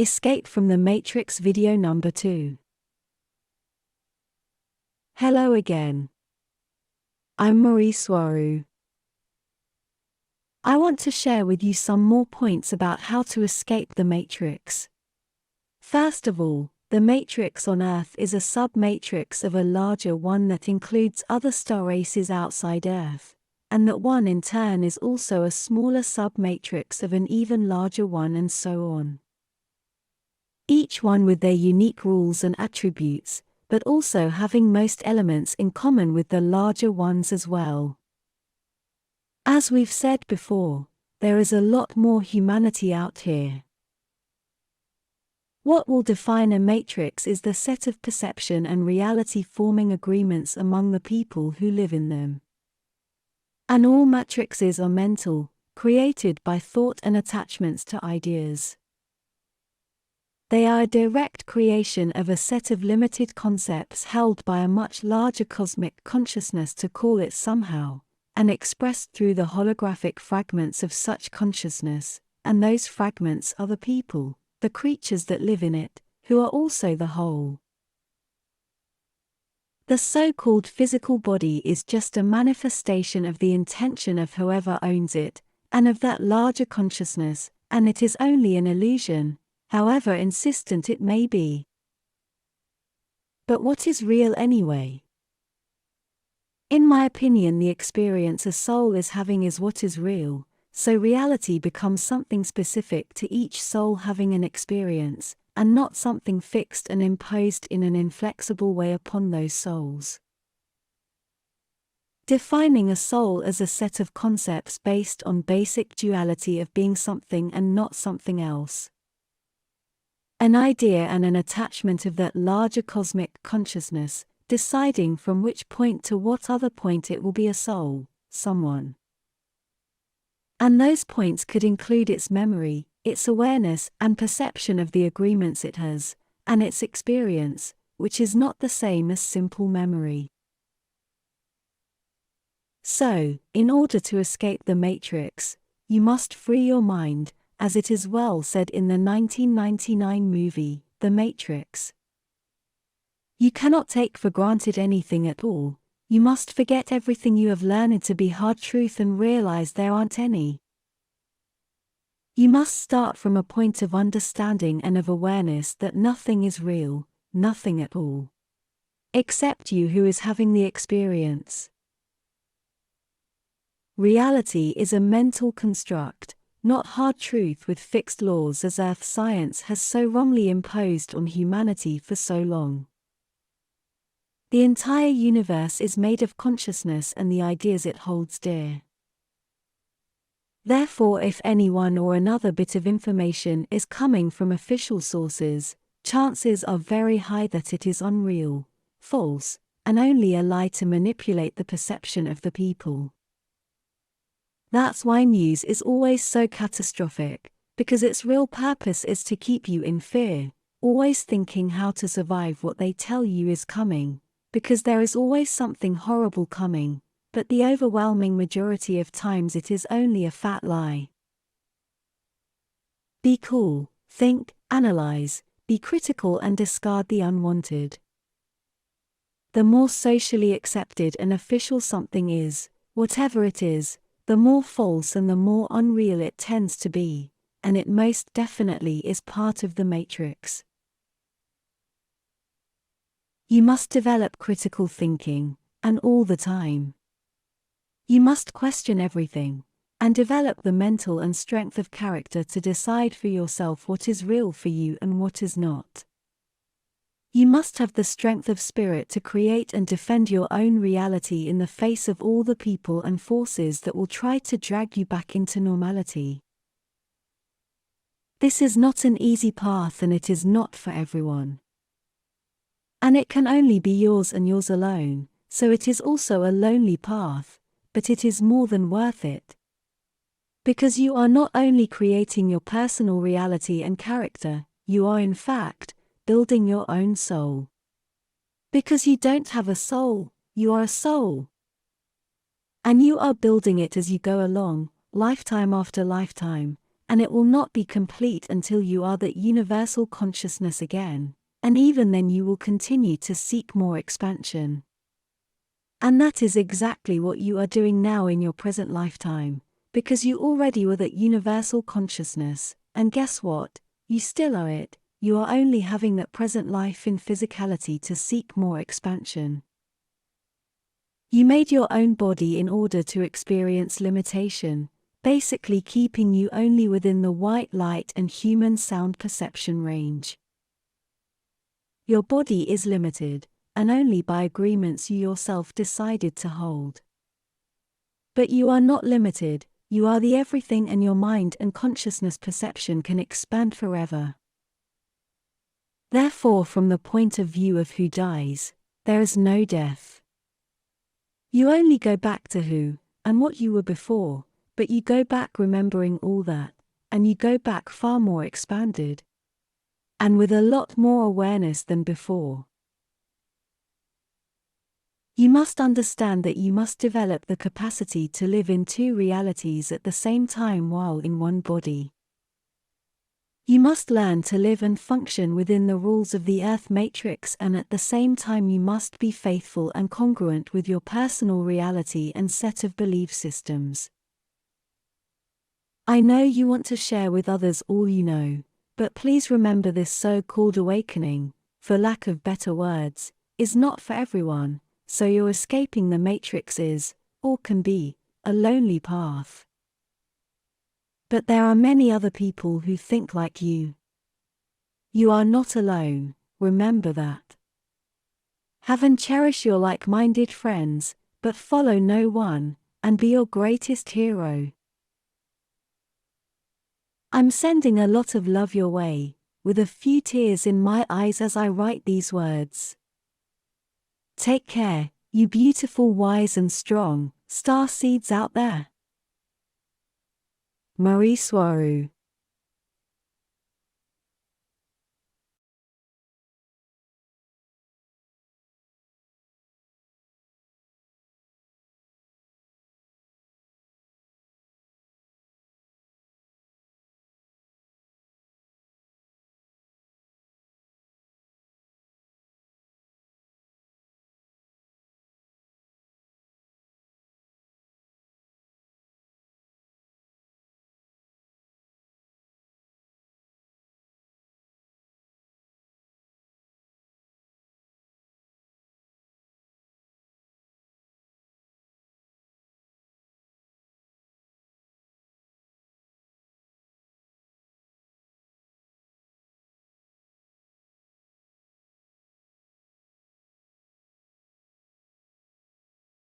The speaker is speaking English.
Escape from the Matrix video number 2. Hello again. I'm Mari Swaruu. I want to share with you some more points about how to escape the Matrix. First of all, the Matrix on Earth is a sub-matrix of a larger one that includes other star races outside Earth, and that one in turn is also a smaller sub-matrix of an even larger one, and so on. Each one with their unique rules and attributes, but also having most elements in common with the larger ones as well. As we've said before, there is a lot more humanity out here. What will define a matrix is the set of perception and reality forming agreements among the people who live in them. And all matrices are mental, created by thought and attachments to ideas. They are a direct creation of a set of limited concepts held by a much larger cosmic consciousness to call it somehow, and expressed through the holographic fragments of such consciousness, and those fragments are the people, the creatures that live in it, who are also the whole. The so-called physical body is just a manifestation of the intention of whoever owns it, and of that larger consciousness, and it is only an illusion, however insistent it may be. But what is real anyway? In my opinion, the experience a soul is having is what is real, so reality becomes something specific to each soul having an experience, and not something fixed and imposed in an inflexible way upon those souls. Defining a soul as a set of concepts based on basic duality of being something and not something else. An idea and an attachment of that larger cosmic consciousness, deciding from which point to what other point it will be a soul, someone. And those points could include its memory, its awareness and perception of the agreements it has, and its experience, which is not the same as simple memory. So, in order to escape the matrix, you must free your mind, as it is well said in the 1999 movie, The Matrix. You cannot take for granted anything at all, you must forget everything you have learned to be hard truth and realize there aren't any. You must start from a point of understanding and of awareness that nothing is real, nothing at all. Except you who is having the experience. Reality is a mental construct, not hard truth with fixed laws as earth science has so wrongly imposed on humanity for so long. The entire universe is made of consciousness and the ideas it holds dear. Therefore, if any one or another bit of information is coming from official sources, chances are very high that it is unreal, false, and only a lie to manipulate the perception of the people. That's why news is always so catastrophic, because its real purpose is to keep you in fear, always thinking how to survive what they tell you is coming, because there is always something horrible coming, but the overwhelming majority of times it is only a fat lie. Be cool, think, analyze, be critical and discard the unwanted. The more socially accepted and official something is, whatever it is, the more false and the more unreal it tends to be, and it most definitely is part of the matrix. You must develop critical thinking, and all the time. You must question everything, and develop the mental and strength of character to decide for yourself what is real for you and what is not. You must have the strength of spirit to create and defend your own reality in the face of all the people and forces that will try to drag you back into normality. This is not an easy path, and it is not for everyone. And it can only be yours and yours alone, so it is also a lonely path, but it is more than worth it. Because you are not only creating your personal reality and character, you are in fact building your own soul. Because you don't have a soul, you are a soul. And you are building it as you go along, lifetime after lifetime, and it will not be complete until you are that universal consciousness again, and even then you will continue to seek more expansion. And that is exactly what you are doing now in your present lifetime, because you already were that universal consciousness, and guess what? You still are it, you are only having that present life in physicality to seek more expansion. You made your own body in order to experience limitation, basically keeping you only within the white light and human sound perception range. Your body is limited, and only by agreements you yourself decided to hold. But you are not limited, you are the everything, and your mind and consciousness perception can expand forever. Therefore, from the point of view of who dies, there is no death. You only go back to who and what you were before, but you go back remembering all that, and you go back far more expanded, and with a lot more awareness than before. You must understand that you must develop the capacity to live in two realities at the same time while in one body. You must learn to live and function within the rules of the Earth matrix, and at the same time you must be faithful and congruent with your personal reality and set of belief systems. I know you want to share with others all you know, but please remember this so-called awakening, for lack of better words, is not for everyone, so your escaping the matrix is, or can be, a lonely path. But there are many other people who think like you. You are not alone, remember that. Have and cherish your like-minded friends, but follow no one, and be your greatest hero. I'm sending a lot of love your way, with a few tears in my eyes as I write these words. Take care, you beautiful, wise and strong star seeds out there. Mari Swaruu.